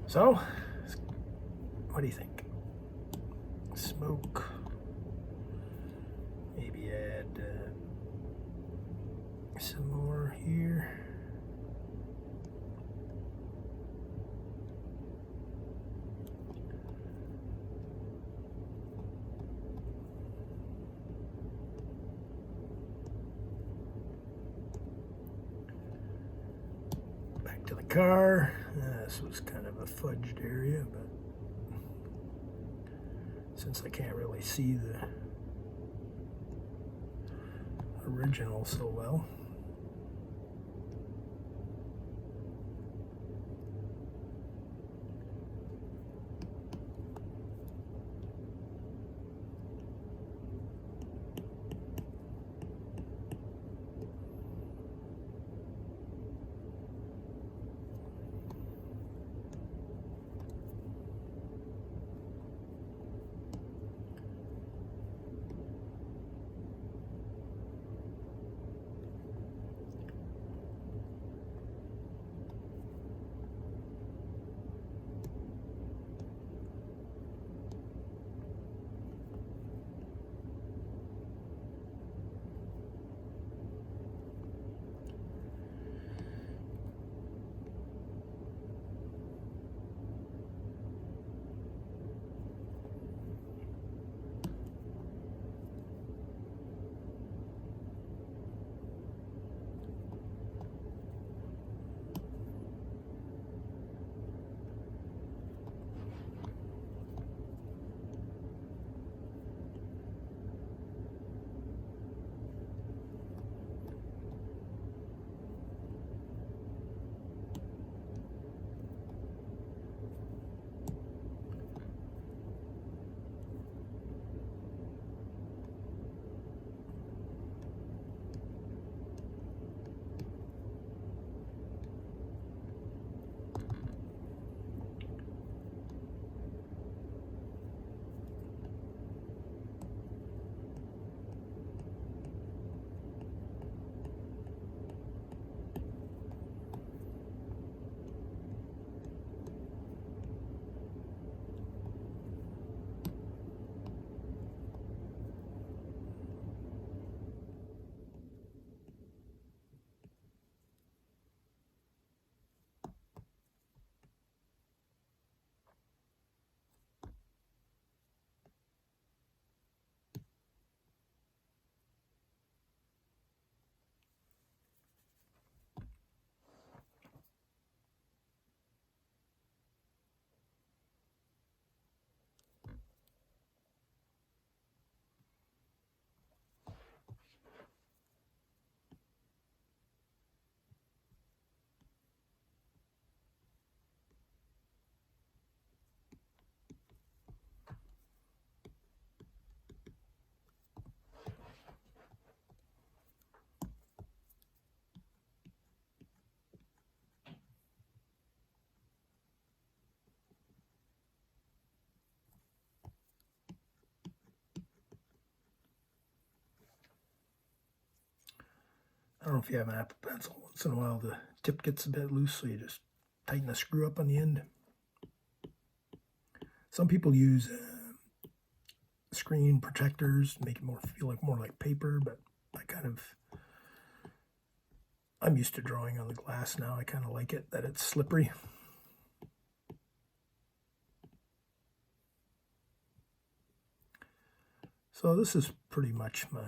So, what do you think? Smoke. Maybe add some more here. Back to the car. This was kind of a fudged area, but since I can't really see the original so well, don't know if you have an Apple Pencil. Once in a while the tip gets a bit loose, so you just tighten the screw up on the end. Some people use screen protectors to make it feel more like paper, but I'm used to drawing on the glass now. I kind of like it that it's slippery. So this is pretty much my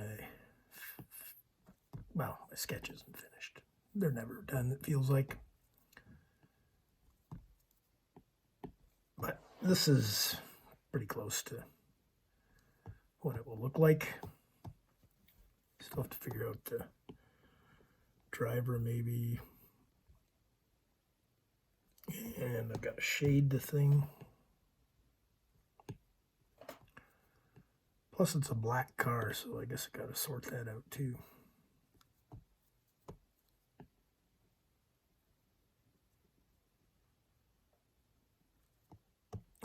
sketch isn't finished. They're never done, it feels like. But this is pretty close to what it will look like. Still have to figure out the driver maybe. And I've got to shade the thing. Plus it's a black car, so I guess I got to sort that out too.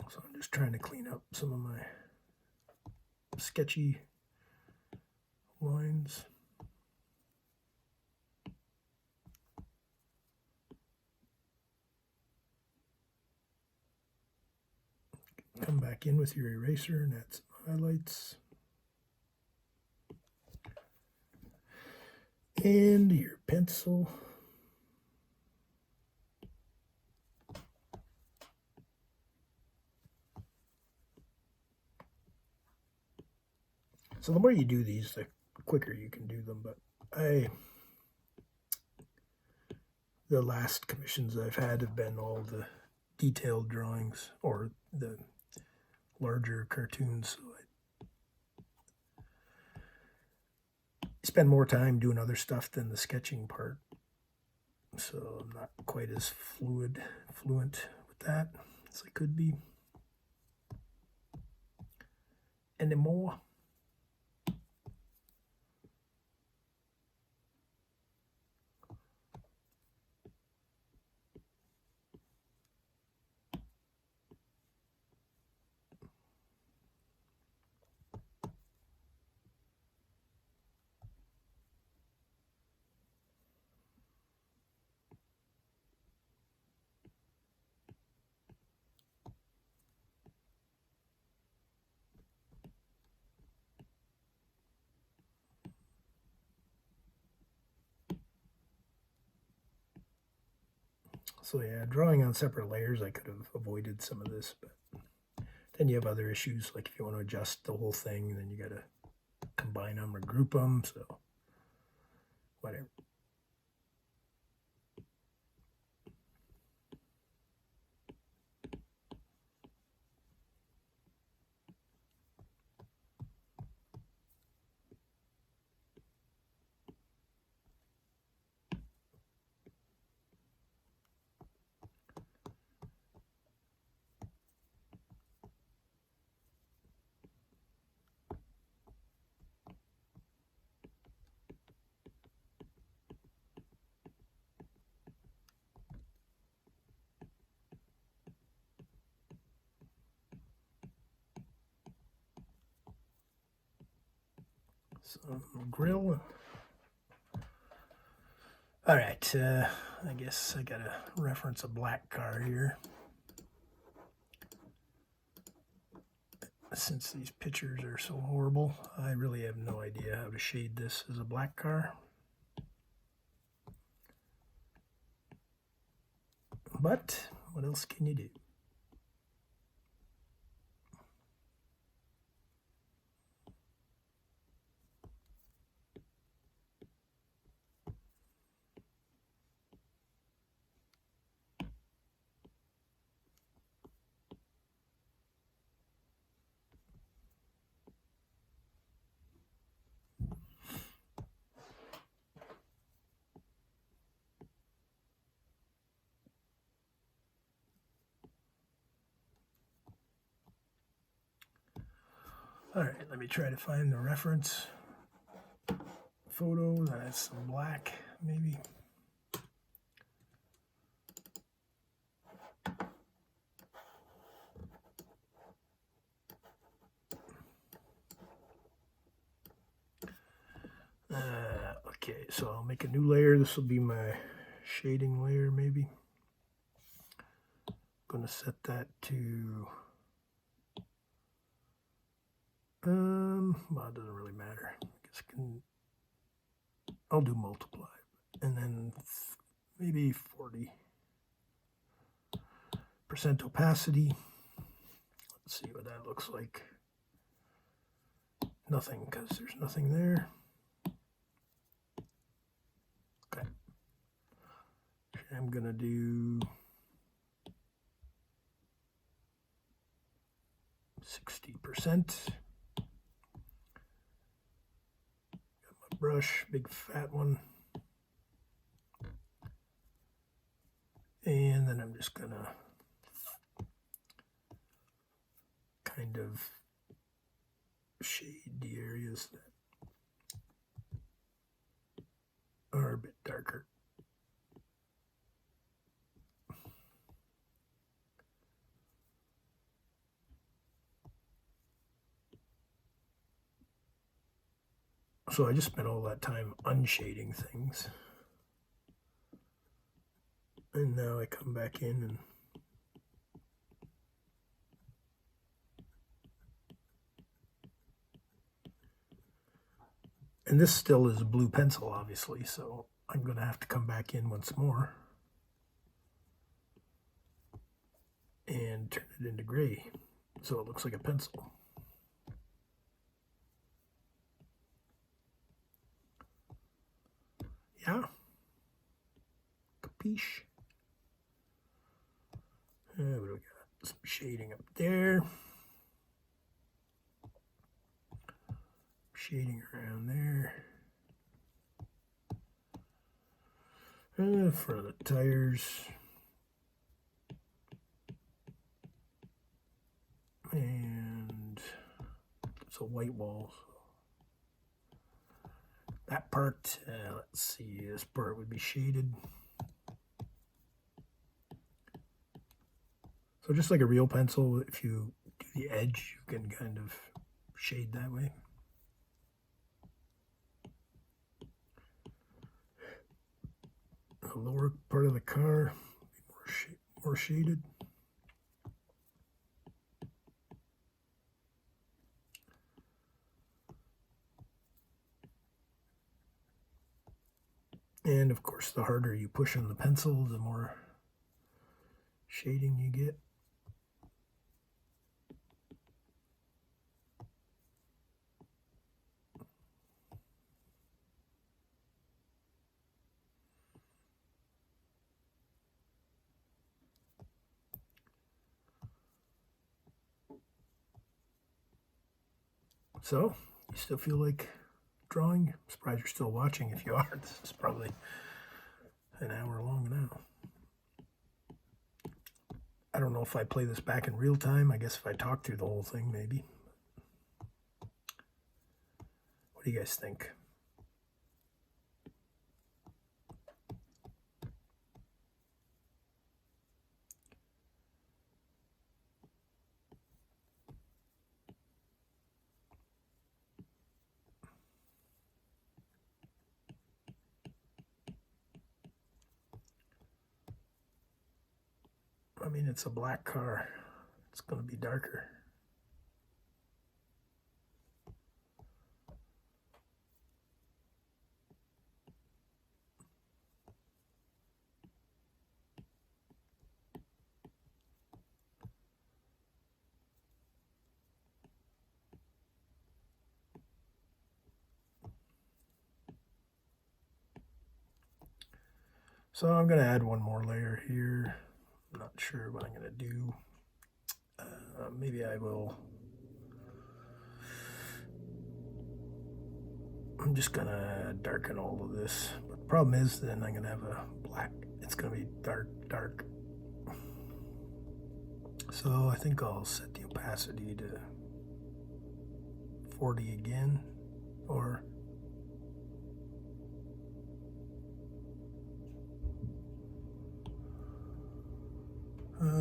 So I'm just trying to clean up some of my sketchy lines. Come back in with your eraser and add some highlights. And your pencil. So the more you do these, the quicker you can do them. But the last commissions I've had have been all the detailed drawings or the larger cartoons. So I spend more time doing other stuff than the sketching part. So I'm not quite as fluent with that as I could be anymore. So yeah, drawing on separate layers, I could have avoided some of this, but then you have other issues, like if you want to adjust the whole thing, then you got to combine them or group them, so whatever. Some grill. All right, I guess I gotta reference a black car here. Since these pictures are so horrible, I really have no idea how to shade this as a black car. But what else can you do? All right, let me try to find the reference photo that has some black, maybe. Okay, so I'll make a new layer. This will be my shading layer, maybe. I'm going to set that to, well, it doesn't really matter. I guess I'll do multiply, and then maybe 40% opacity. Let's see what that looks like. Nothing, because there's nothing there. Okay. I'm going to do 60%. Got my brush, big fat one. And then I'm just going to kind of shade the areas that are a bit darker. So I just spent all that time unshading things. And now I come back in and this still is a blue pencil, obviously, so I'm going to have to come back in once more and turn it into gray so it looks like a pencil. Yeah? Capiche? What do we got? Some shading up there. Shading around there. For the tires. And it's a white wall. That part, let's see, this part would be shaded. So just like a real pencil, if you do the edge, you can kind of shade that way. The lower part of the car, more shaded. And of course, the harder you push on the pencil, the more shading you get. So, you still feel like drawing? I'm surprised you're still watching. If you are, this is probably an hour long now. I don't know if I play this back in real time. I guess if I talk through the whole thing, maybe. What do you guys think? I mean, it's a black car. It's going to be darker. So I'm going to add one more layer here. I'm not sure what I'm going to do. Maybe I will. I'm just going to darken all of this. But the problem is then I'm going to have a black. It's going to be dark. So I think I'll set the opacity to 40 again. Or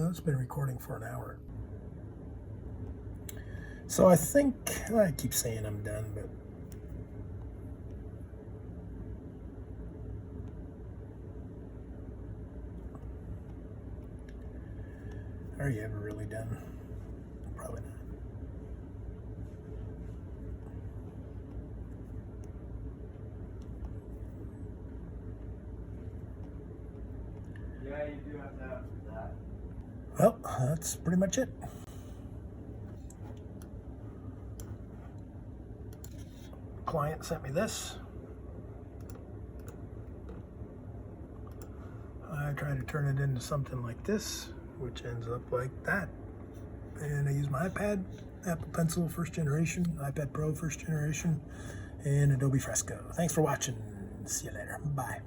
it's been recording for an hour. So I think, I keep saying I'm done, but Are you ever really done? Probably not. Yeah, you do have to have that. Well, that's pretty much it. Client sent me this. I try to turn it into something like this, which ends up like that. And I use my iPad, Apple Pencil first generation, iPad Pro first generation, and Adobe Fresco. Thanks for watching. See you later. Bye.